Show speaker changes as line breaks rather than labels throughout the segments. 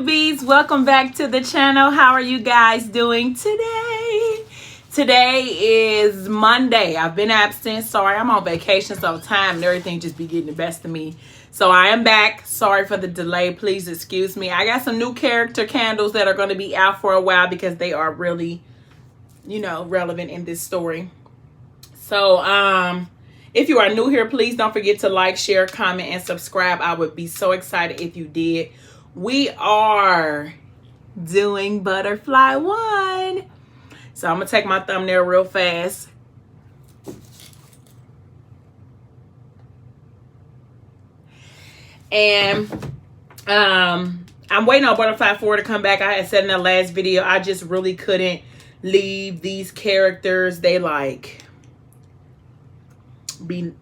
newbies, welcome back to the channel. How are you guys doing today? Today is Monday. I've been absent. Sorry, I'm on vacation, so time and everything just be getting the best of me. So I am back. Sorry for the delay. Please excuse me. I got some new character candles that are going to be out for a while because they are really, you know, relevant in this story. So, if you are new here, please don't forget to like, share, comment, and subscribe. I would be so excited if you did. We are doing Butterfly 1. So I'm going to take my thumbnail real fast. And I'm waiting on Butterfly 4 to come back. I had said in the last video, I just really couldn't leave these characters. They like be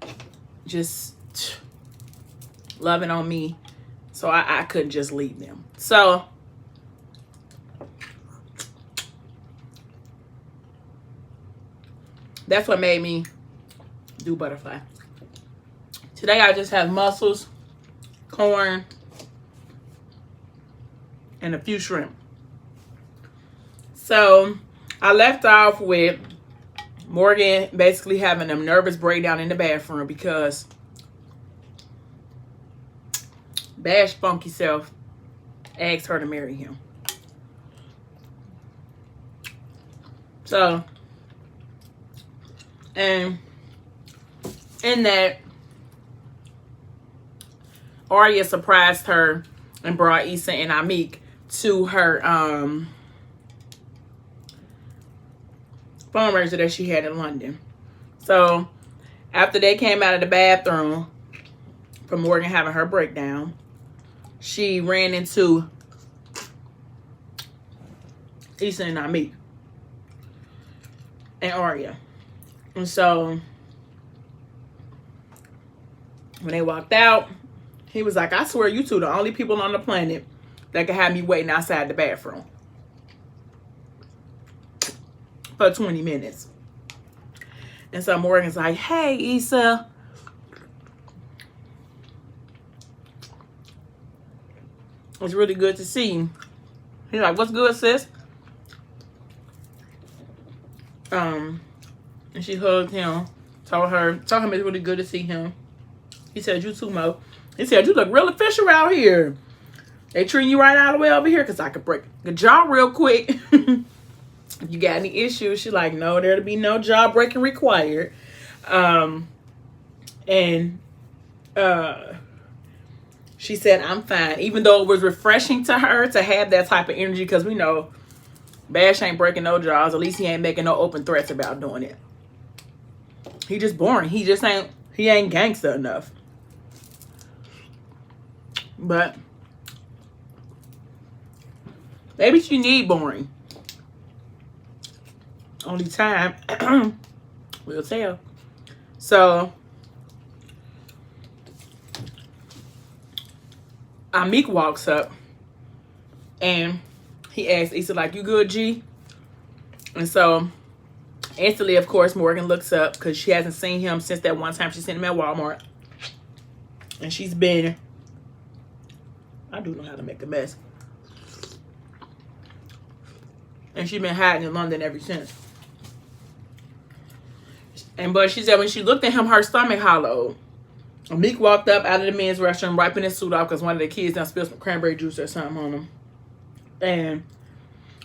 just loving on me, so I couldn't just leave them. So that's what made me do Butterfly. Today I just have mussels, corn, and a few shrimp. So I left off with Morgan basically having a nervous breakdown in the bathroom because Bash funky self asked her to marry him. So, and in that, Arya surprised her and brought Issa and Amik to her fundraiser that she had in London. So after they came out of the bathroom from Morgan having her breakdown, she ran into Issa and Amik and Arya. And so when they walked out, he was like, I swear you two the only people on the planet that can have me waiting outside the bathroom for 20 minutes. And so Morgan's like, hey, Issa. It's really good to see you. He's like, what's good, sis? And she hugged him, told him it's really good to see him. He said, you too, Mo. He said, you look real official out here. They treating you right all the way over here because I could break the jaw real quick. If you got any issues, she's like, no, there'll be no jaw breaking required. She said, I'm fine. Even though it was refreshing to her to have that type of energy, because we know Bash ain't breaking no jaws. At least he ain't making no open threats about doing it. He just boring. He ain't gangster enough. But maybe she need boring. Only time we'll tell. So Amik walks up and he asks Issa, like, you good, G? And so instantly, of course, Morgan looks up because she hasn't seen him since that one time she seen him at Walmart. And she's been, I do know how to make a mess. And she's been hiding in London ever since. But she said when she looked at him, her stomach hollowed. Amik walked up out of the men's restroom, wiping his suit off because one of the kids done spilled some cranberry juice or something on him. And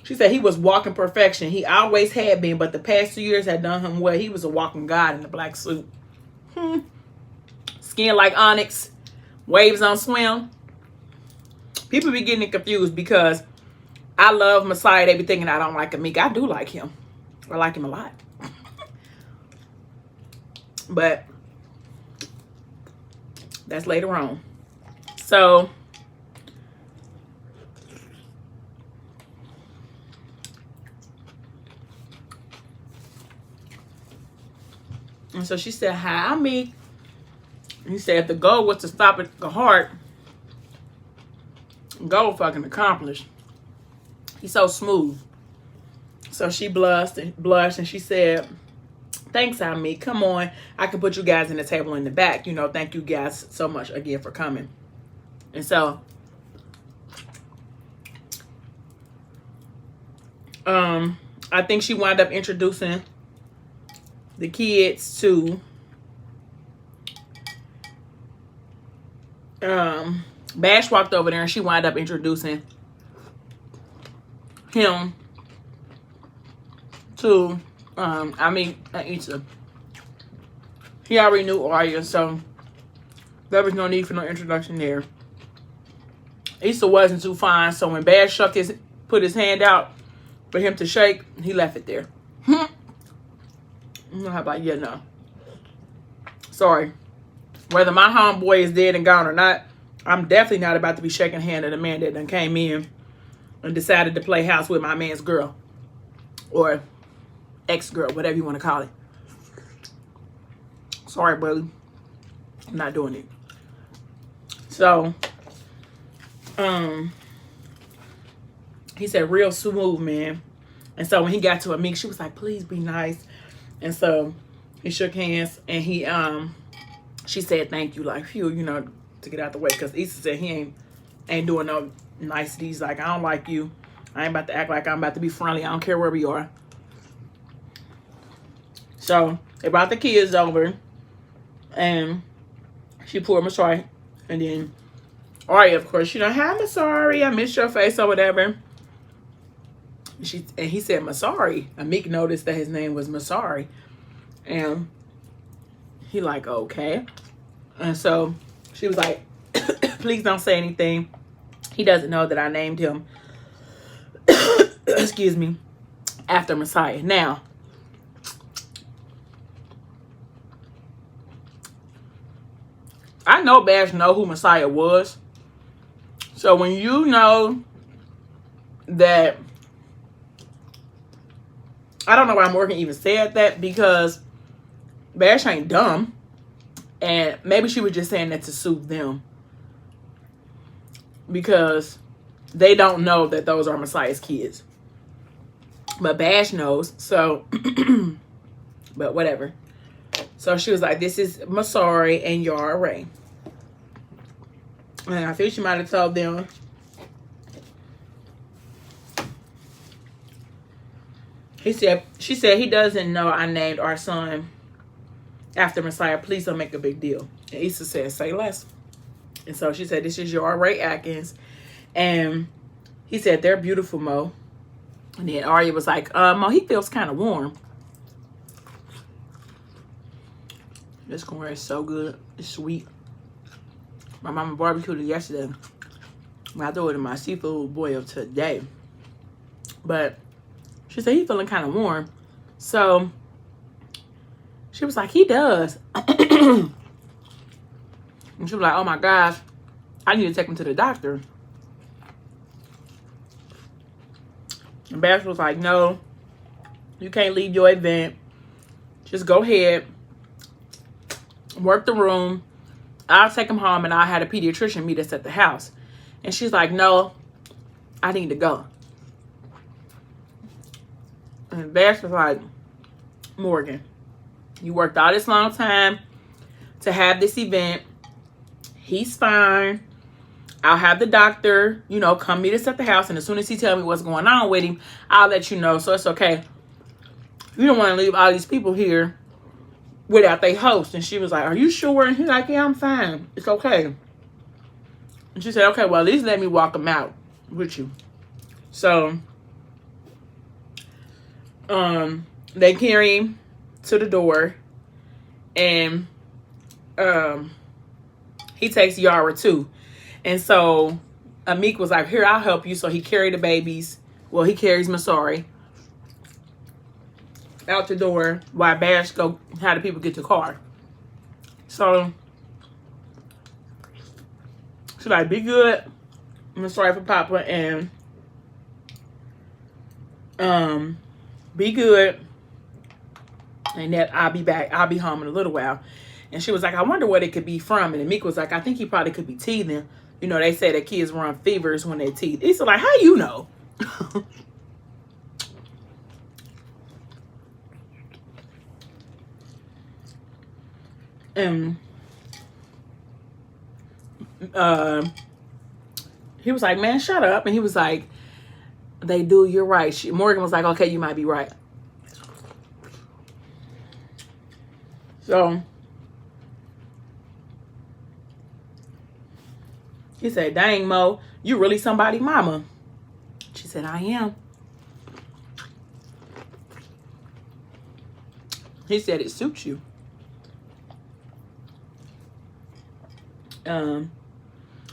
she said he was walking perfection. He always had been, but the past 2 years had done him well. He was a walking god in the black suit. Skin like onyx, waves on swim. People be getting confused because I love Messiah. They be thinking I don't like Amik. I do like him. I like him a lot. But that's later on. So and so she said, hi, Amik. He said if the goal was to stop at the heart, goal fucking accomplished. He's so smooth. So she blushed and she said, thanks, Amik. Come on. I can put you guys in the table in the back. You know, thank you guys so much again for coming. And so I think she wound up introducing the kids to Bash walked over there and she wound up introducing him to Issa. He already knew Arya, so there was no need for no introduction there. Issa wasn't too fine, so when Bash put his hand out for him to shake, he left it there. How about, yeah, no. Sorry. Whether my homeboy is dead and gone or not, I'm definitely not about to be shaking hand at a man that done came in and decided to play house with my man's girl. Or ex-girl, whatever you want to call it. Sorry, brother. I'm not doing it. So, he said, real smooth, man. And so when he got to Amik, she was like, please be nice. And so he shook hands and she said thank you, like, phew, you know, to get out the way. Because Issa said he ain't doing no niceties. Like, I don't like you. I ain't about to act like I'm about to be friendly. I don't care where we are. So they brought the kids over and she poured Masari. And then Arya, of course, you know, hi, Masari, I missed your face or whatever. And he said Masari. Amik noticed that his name was Masari. And he like, okay. And so she was like, please don't say anything. He doesn't know that I named him, excuse me, after Messiah. Now, I know Bash know who Messiah was. So when you know that, I don't know why Morgan even said that, because Bash ain't dumb. And maybe she was just saying that to soothe them, because they don't know that those are Messiah's kids. But Bash knows. So, but whatever. So she was like, this is Masari and Yara. And I think she might have told them. She said he doesn't know I named our son after Messiah. Please don't make a big deal. And Issa said, say less. And so she said, this is your Ray Atkins. And he said, they're beautiful, Mo. And then Arya was like, Mo, he feels kind of warm. This corn is so good. It's sweet. My mama barbecued it yesterday. I threw it in my seafood boil today. But she said he's feeling kind of warm. So she was like, he does. And she was like, oh my gosh, I need to take him to the doctor. And Bash was like, no, you can't leave your event. Just go ahead. Work the room. I'll take him home and I'll have a pediatrician meet us at the house. And she's like, no, I need to go. And Bash was like, Morgan, you worked all this long time to have this event. He's fine. I'll have the doctor, you know, come meet us at the house. And as soon as he tells me what's going on with him, I'll let you know. So it's okay. You don't want to leave all these people here without their host. And she was like, are you sure? And he's like, yeah, I'm fine. It's okay. And she said, okay, well, at least let me walk him out with you. So, they carry him to the door. And, he takes Yara too. And so Amik was like, here, I'll help you. So he carried the babies. Well, he carries Masari out the door while Bash go how the people get to the car. So she's like, be good. I'm sorry for Papa, and be good. And that I'll be back. I'll be home in a little while. And she was like, I wonder what it could be from. And Amik was like, I think he probably could be teething. You know, they say that kids run fevers when they teeth. He's like, how you know? And he was like, man, shut up. And he was like, They do, you're right. Morgan was like, okay, you might be right. So he said, dang, Mo, you really somebody mama. She said, I am. He said, it suits you.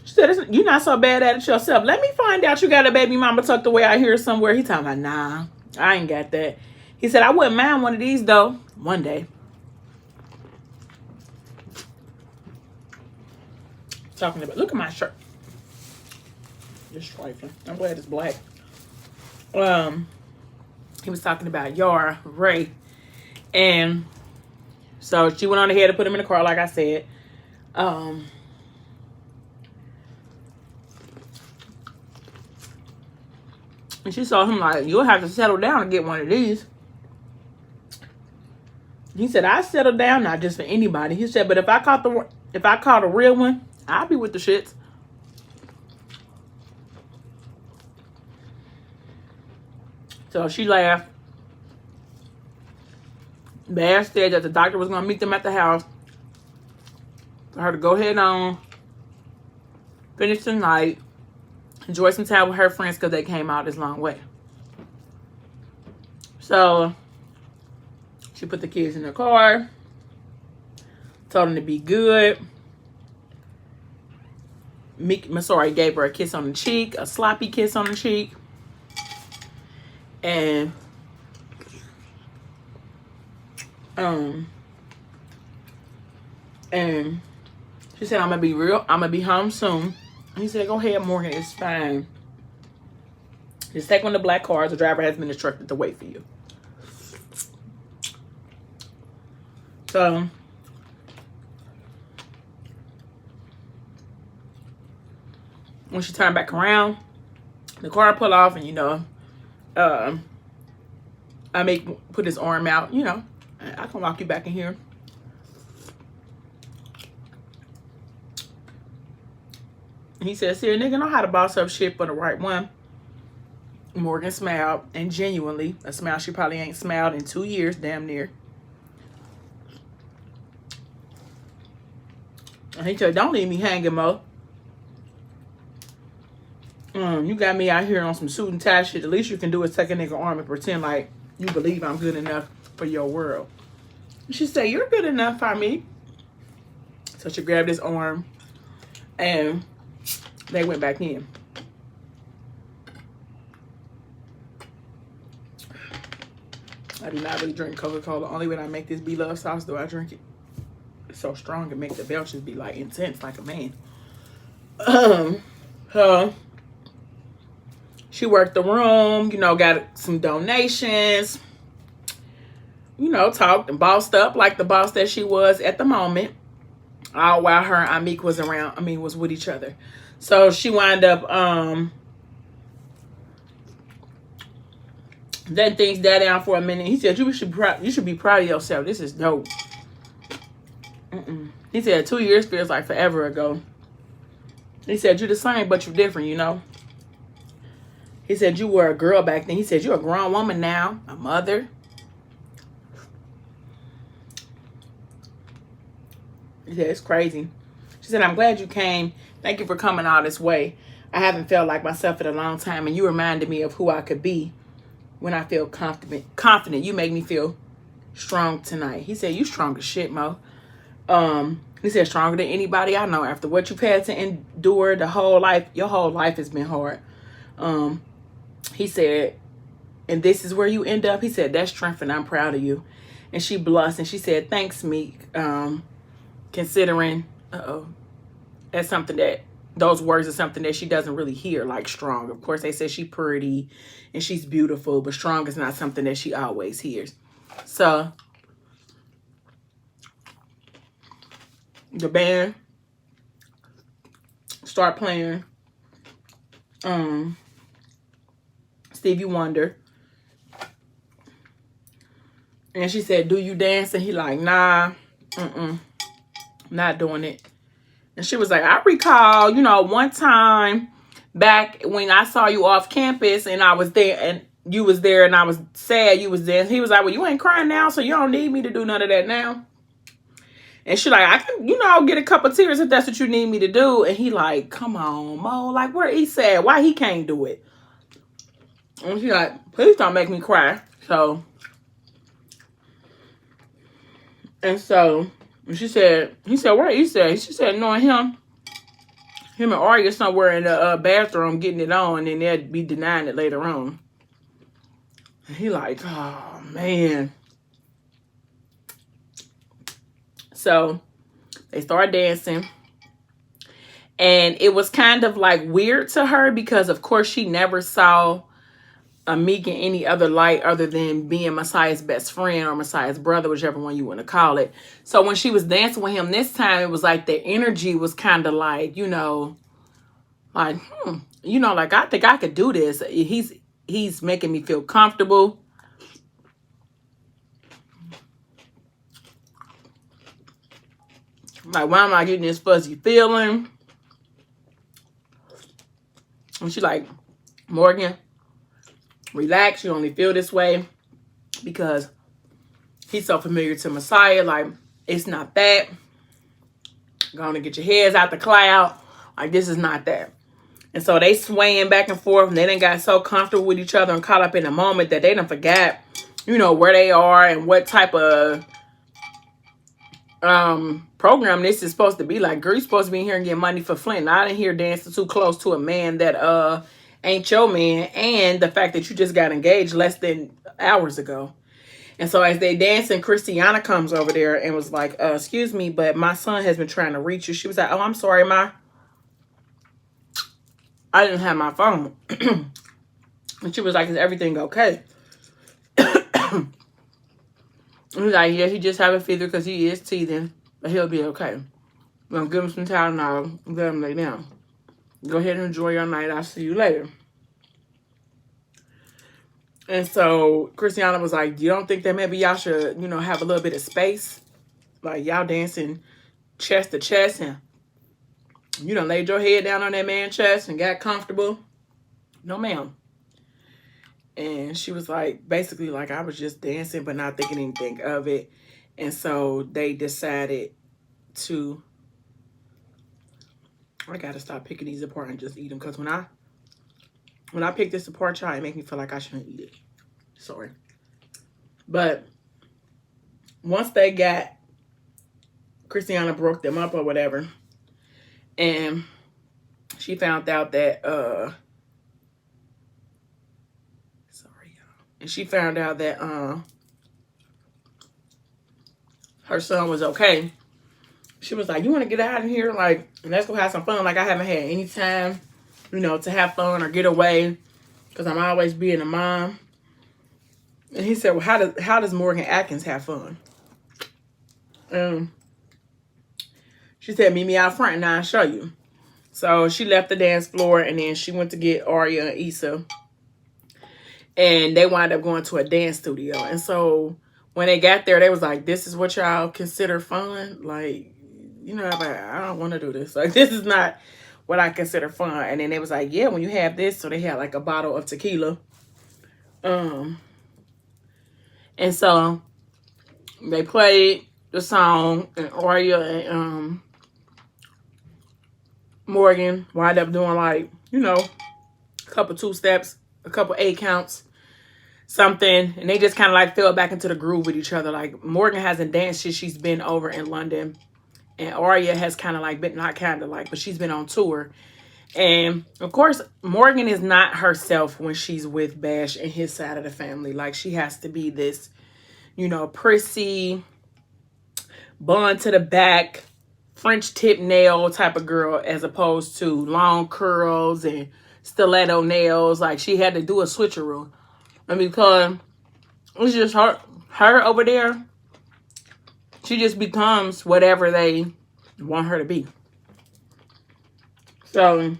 She said, you're not so bad at it yourself. Let me find out you got a baby mama tucked away out here somewhere. He talking about, nah, I ain't got that. He said, I wouldn't mind one of these, though, one day. Talking about, look at my shirt. Just trifling. I'm glad it's black. He was talking about Yara, Ray. And so she went on ahead to put him in the car, like I said. And she saw him like, you'll have to settle down and get one of these. He said, I settle down, not just for anybody. He said, but if I caught a real one, I'll be with the shits. So she laughed. Bash said that the doctor was going to meet them at the house for her to go ahead on, finish the night, enjoy some time with her friends because they came out this long way. So she put the kids in the car, told them to be good. Masori gave her a kiss on the cheek, a sloppy kiss on the cheek. And she said, I'm gonna be home soon. And he said, go ahead, Morgan, it's fine. Just take one of the black cars. The driver has been instructed to wait for you. So when she turned back around, the car pulled off, and I put his arm out, I can walk you back in here. He said, see, a nigga know how to boss up shit for the right one. Morgan smiled, and genuinely, a smile she probably ain't smiled in 2 years, damn near. And he said, don't leave me hanging, Mo. You got me out here on some suit and tie shit. The least you can do is take a nigga arm and pretend like you believe I'm good enough for your world. She said, you're good enough for me. So she grabbed his arm, and they went back in. I do not really drink Coca-Cola. Only when I make this B-Love sauce do I drink it. It's so strong, it makes the belches be like intense, like a man. She worked the room, got some donations, talked and bossed up like the boss that she was at the moment. All while her and Amik was with each other. So she wound up letting things die down for a minute. He said, you should be proud of yourself. This is dope. He said 2 years feels like forever ago. He said, you're the same, but you're different, He said, you were a girl back then. He said, you're a grown woman now, a mother. He said, it's crazy. She said, I'm glad you came. Thank you for coming all this way. I haven't felt like myself in a long time, and you reminded me of who I could be when I feel confident. You make me feel strong tonight. He said, you strong as shit, Mo. He said, stronger than anybody I know. After what you've had to endure your whole life has been hard. He said, and this is where you end up. He said, that's strength, and I'm proud of you. And she blushed, and she said, thanks, Meek. Considering, that's something that, those words are something that she doesn't really hear, like strong. Of course, they say she's pretty and she's beautiful, but strong is not something that she always hears. So the band start playing Stevie Wonder. And she said, do you dance? And he like, nah, not doing it. And she was like, I recall, one time back when I saw you off campus and I was there and you was there and I was sad you was there. He was like, well, you ain't crying now, so you don't need me to do none of that now. And she like, I can, get a couple tears if that's what you need me to do. And he like, come on, Mo, like, where he said, why he can't do it? And she like, please don't make me cry. So, and so, he said, where he said? She said, knowing him and Arya somewhere in the bathroom getting it on, and they'll be denying it later on. And he like, oh, man. So they started dancing. And it was kind of like weird to her because, of course, she never saw Meek in any other light other than being Messiah's best friend or Messiah's brother, whichever one you want to call it. So when she was dancing with him this time, it was like the energy was kind of like, like, like, I think I could do this. He's making me feel comfortable. Like, why am I getting this fuzzy feeling? And she like, Morgan, relax. You only feel this way because he's so familiar to Messiah. Like, it's not that. Gonna get your heads out the cloud. Like, this is not that. And so they swaying back and forth, and they done got so comfortable with each other and caught up in the moment that they done forgot, where they are and what type of program this is supposed to be. Like, girl, you supposed to be in here and get money for Flint. I didn't hear dancing too close to a man that ain't your man, and the fact that you just got engaged less than hours ago. And so as they dancing, Christiana comes over there and was like, excuse me, but my son has been trying to reach you. She was like, oh, I'm sorry, Ma. I didn't have my phone. And she was like, is everything okay? He's like, yeah, he just have a fever because he is teething, but he'll be okay. We're going to give him some time now. Let him lay down. Go ahead and enjoy your night. I'll see you later. And so Christiana was like, you don't think that maybe y'all should, have a little bit of space? Like, y'all dancing chest to chest and you done laid your head down on that man's chest and got comfortable? No, ma'am. And she was like, basically like, I was just dancing but not thinking anything of it. And so they decided to, I gotta stop picking these apart and just eat them. Because when I pick this apart, y'all, it make me feel like I shouldn't eat it. Sorry. But once they got, Christiana broke them up or whatever. And she found out that, and she found out that her son was okay. She was like, you want to get out of here? Like, and let's go have some fun. Like, I haven't had any time, to have fun or get away because I'm always being a mom. And he said, well, how does Morgan Atkins have fun? She said, meet me out front and I'll show you. So she left the dance floor and then she went to get Arya and Issa. And they wound up going to a dance studio. And so when they got there, they was like, this is what y'all consider fun? Like, I don't want to do this. Like, this is not what I consider fun. And then they was like, yeah, when you have this. So they had like a bottle of tequila. And so they played the song, and Arya and Morgan wound up doing like, a couple 2 steps, a couple 8 counts, something. And they just kind of like fell back into the groove with each other. Like, Morgan hasn't danced since she's been over in London. And Arya has kind of like been, not kind of like, but she's been on tour. And of course, Morgan is not herself when she's with Bash and his side of the family. Like, she has to be this, prissy, bun to the back, French tip nail type of girl, as opposed to long curls and stiletto nails. Like, she had to do a switcheroo. And because it's just her over there, she just becomes whatever they want her to be. So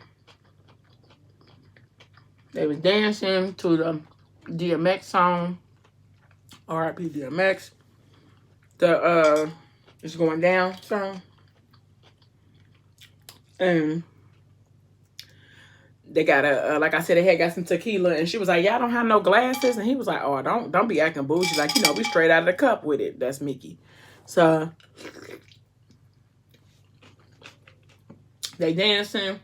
they was dancing to the DMX song, R.I.P. DMX, the It's Going Down song. And they got a like I said, they had got some tequila, and she was like, "Y'all don't have no glasses," and he was like, "Oh, don't be acting bougie, like, you know, we straight out of the cup with it." That's Mickey. So they dancing,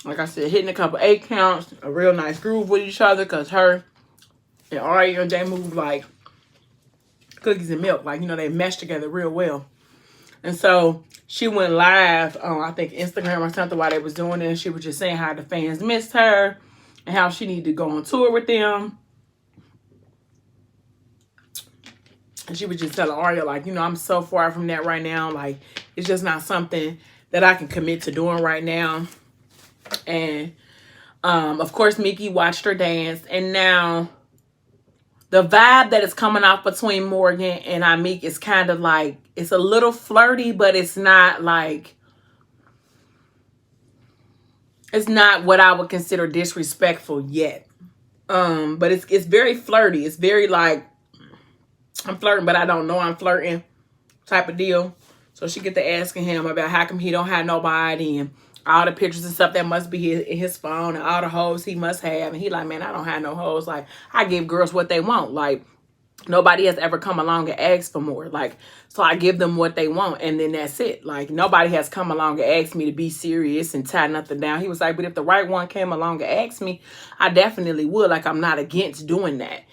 like I said, hitting a couple 8 counts, a real nice groove with each other, cause her and Aria, they move like cookies and milk, like, you know, they mesh together real well. And so she went live on, I think, Instagram or something while they was doing it. And she was just saying how the fans missed her and how she needed to go on tour with them. And she was just telling Aria, like, you know, I'm so far from that right now. Like, it's just not something that I can commit to doing right now. And, of course, Mickey watched her dance. And now the vibe that is coming off between Morgan and Amik is kind of like, it's a little flirty, but it's not like, it's not what I would consider disrespectful yet. But it's very flirty. It's very like, I'm flirting, but I don't know I'm flirting type of deal. So she get to asking him about how come he don't have nobody and all the pictures and stuff that must be in his phone and all the hoes he must have. And he like, man, I don't have no hoes. Like, I give girls what they want. Like, nobody has ever come along and asked for more. Like, so I give them what they want, and then that's it. Like, nobody has come along and asked me to be serious and tie nothing down. He was like, but if the right one came along and asked me, I definitely would. Like, I'm not against doing that.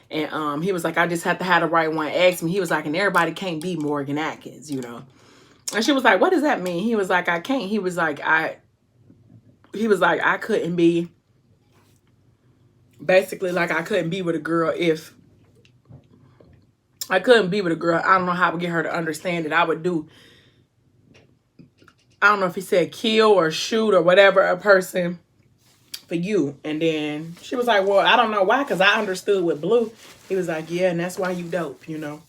And he was like, I just have to have the right one ask me. He was like, and everybody can't be Morgan Atkins, you know. And she was like, what does that mean? He was like, I can't. He was like, I couldn't be, basically, like, I couldn't be with a girl if, I couldn't be with a girl. I don't know how to get her to understand it. I would do, I don't know if he said kill or shoot or whatever a person for you. And then she was like, well, I don't know why, because I understood with Blue. He was like, yeah, and that's why you dope, you know.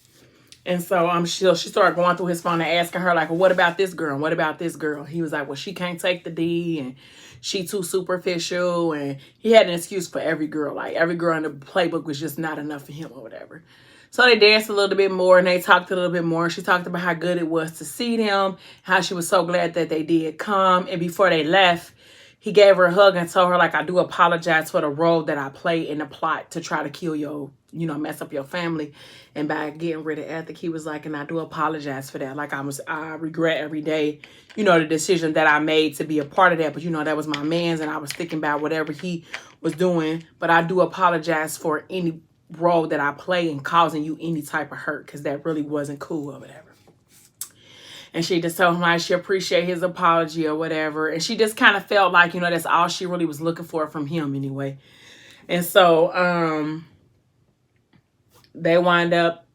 And so she started going through his phone and asking her, like, well, what about this girl? What about this girl? He was like, well, she can't take the D, and she too superficial. And he had an excuse for every girl. Like, every girl in the playbook was just not enough for him or whatever. So they danced a little bit more, and they talked a little bit more. She talked about how good it was to see them, how she was so glad that they did come. And before they left, he gave her a hug and told her, like, I do apologize for the role that I played in the plot to try to kill your, you know, mess up your family. And by getting rid of Ethic, he was like, and I do apologize for that. Like, I regret every day, you know, the decision that I made to be a part of that. But, you know, that was my man's, and I was thinking about whatever he was doing. But I do apologize for any role that I play in causing you any type of hurt, because that really wasn't cool or whatever. And she just told him like she appreciate his apology or whatever. And she just kind of felt like, you know, that's all she really was looking for from him anyway. And so they wind up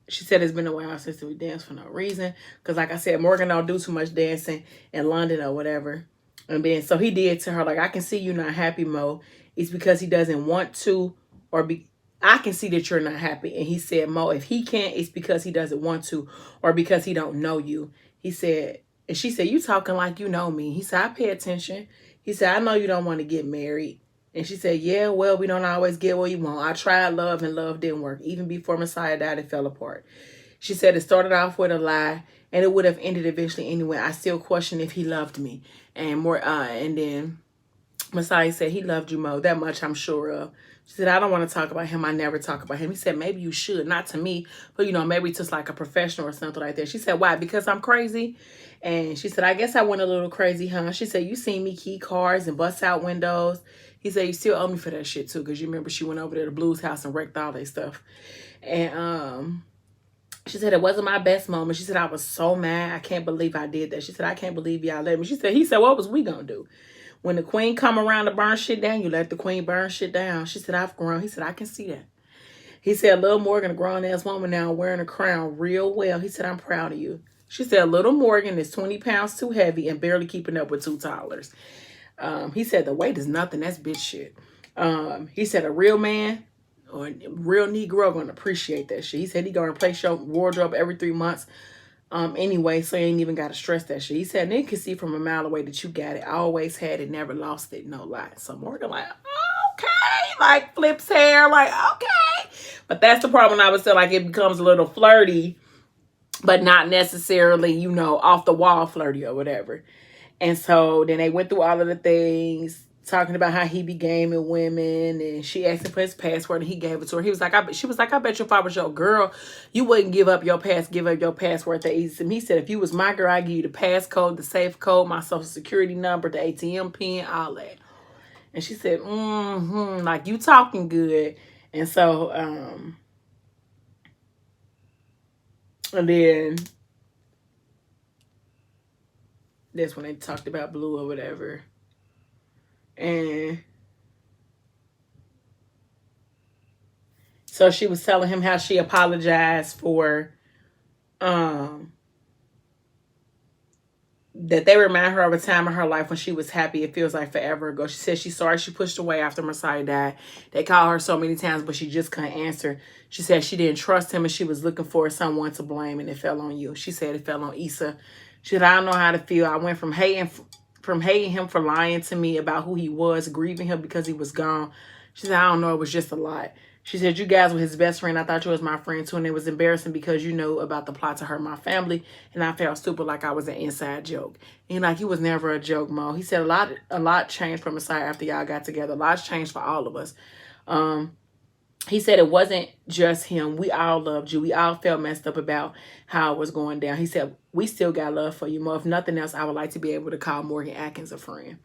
she said it's been a while since we danced for no reason. Because like I said, Morgan don't do too much dancing in London or whatever. And then so he did to her, like, I can see you not happy, Mo. It's because he doesn't want to, or I can see that you're not happy. And he said, Mo, if he can't, it's because he doesn't want to, or because he don't know you. He said, and she said, you talking like you know me. He said, I pay attention. He said, I know you don't want to get married. And she said, yeah, well, we don't always get what you want. I tried love, and love didn't work. Even before Messiah died, it fell apart. She said, it started off with a lie, and it would have ended eventually anyway. I still question if he loved me. And then Messiah said, he loved you, Mo. That much I'm sure of. She said, I don't want to talk about him. I never talk about him. He said, maybe you should. Not to me, but, you know, maybe just like a professional or something like that. She said, why? Because I'm crazy? And she said, I guess I went a little crazy, huh? She said, you seen me key cars and bust out windows. He said, you still owe me for that shit, too, because you remember she went over there to Blue's house and wrecked all their stuff. And she said, it wasn't my best moment. She said, I was so mad. I can't believe I did that. She said, I can't believe y'all let me. He said, what was we going to do? When the queen come around to burn shit down, you let the queen burn shit down. She said, I've grown. He said, I can see that. He said, Little Morgan, a grown-ass woman now, wearing a crown real well. He said, I'm proud of you. She said, Little Morgan is 20 pounds too heavy and barely keeping up with two toddlers. He said, the weight is nothing. That's bitch shit. He said, a real man or a real Negro going to appreciate that shit. He said, he going to replace your wardrobe every 3 months. Anyway, so you ain't even got to stress that shit. He said, nigga can see from a mile away that you got it. I always had it, never lost it, no lie. So Morgan like, okay, like flips hair, like, okay. But that's the problem I was saying, like, it becomes a little flirty but not necessarily, you know, off the wall flirty or whatever. And so then they went through all of the things, talking about how he be gaming women, and she asked him for his password, and he gave it to her. He was like, she was like, I bet you if I was your girl, you wouldn't give up your password that easy. He said, if you was my girl, I'd give you the passcode, the safe code, my social security number, the ATM pin, all that. And she said, like, you talking good. And so, and then that's when they talked about Blue or whatever. And so she was telling him how she apologized for that they remind her of a time in her life when she was happy. It feels like forever ago. She said she's sorry she pushed away after Messiah died. They called her so many times, but she just couldn't answer. She said she didn't trust him and she was looking for someone to blame, and it fell on you. She said it fell on Issa. She said, I don't know how to feel. I went from hating him for lying to me about who he was, grieving him because he was gone. She said, I don't know. It was just a lot. She said, you guys were his best friend. I thought you was my friend too. And it was embarrassing because you know about the plot to hurt my family. And I felt stupid, like I was an inside joke. And like, he was never a joke, Mo. He said a lot changed for Messiah after y'all got together. A lot's changed for all of us. He said it wasn't just him. We all loved you. We all felt messed up about how it was going down. He said, we still got love for you, Mo. If nothing else, I would like to be able to call Morgan Atkins a friend.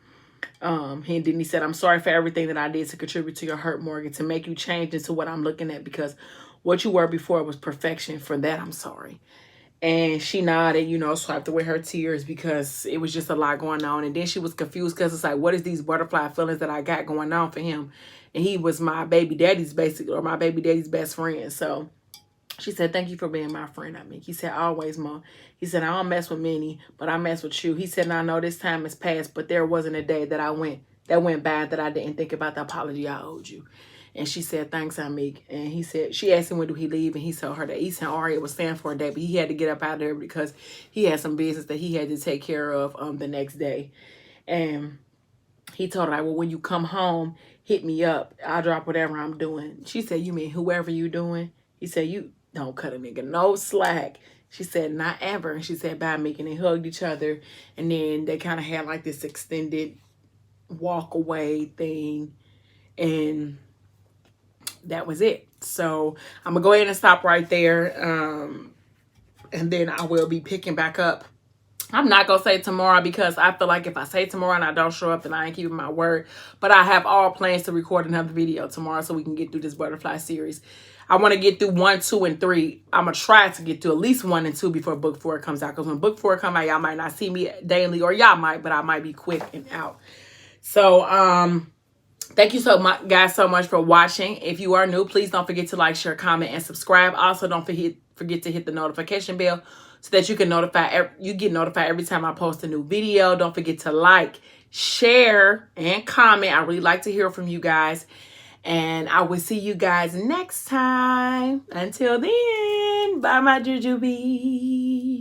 He said, I'm sorry for everything that I did to contribute to your hurt, Morgan, to make you change into what I'm looking at, because what you were before was perfection. For that, I'm sorry. And she nodded, you know, swiped away her tears because it was just a lot going on. And then she was confused because it's like, what is these butterfly feelings that I got going on for him? And he was my baby daddy's my baby daddy's best friend. So she said, thank you for being my friend. He said, always, Mom. He said, I don't mess with many, but I mess with you. He said, and I know this time has passed, but there wasn't a day that went by that I didn't think about the apology I owed you. And she said, thanks, Amik. And he said, she asked him when do he leave, and he told her that East and Aria was staying for a day, but he had to get up out of there because he had some business that he had to take care of the next day. And he told her, like, well, when you come home, hit me up. I'll drop whatever I'm doing. She said, you mean whoever you doing? He said, you don't cut a nigga no slack. She said, not ever. And she said, bye, Meek. And they hugged each other. And then they kind of had like this extended walk away thing. And that was it. So I'm going to go ahead and stop right there. And then I will be picking back up. I'm not going to say tomorrow because I feel like if I say tomorrow and I don't show up, then I ain't keeping my word. But I have all plans to record another video tomorrow so we can get through this butterfly series. I want to get through 1, 2, and 3. I'm going to try to get through at least 1 and 2 before book 4 comes out. Because when book 4 comes out, y'all might not see me daily, or y'all might, but I might be quick and out. So, thank you so much, guys, so much for watching. If you are new, please don't forget to like, share, comment, and subscribe. Also, don't forget to hit the notification bell so that you get notified every time I post a new video. Don't forget to like, share, and comment. I really like to hear from you guys. And I will see you guys next time. Until then, bye, my jujubee.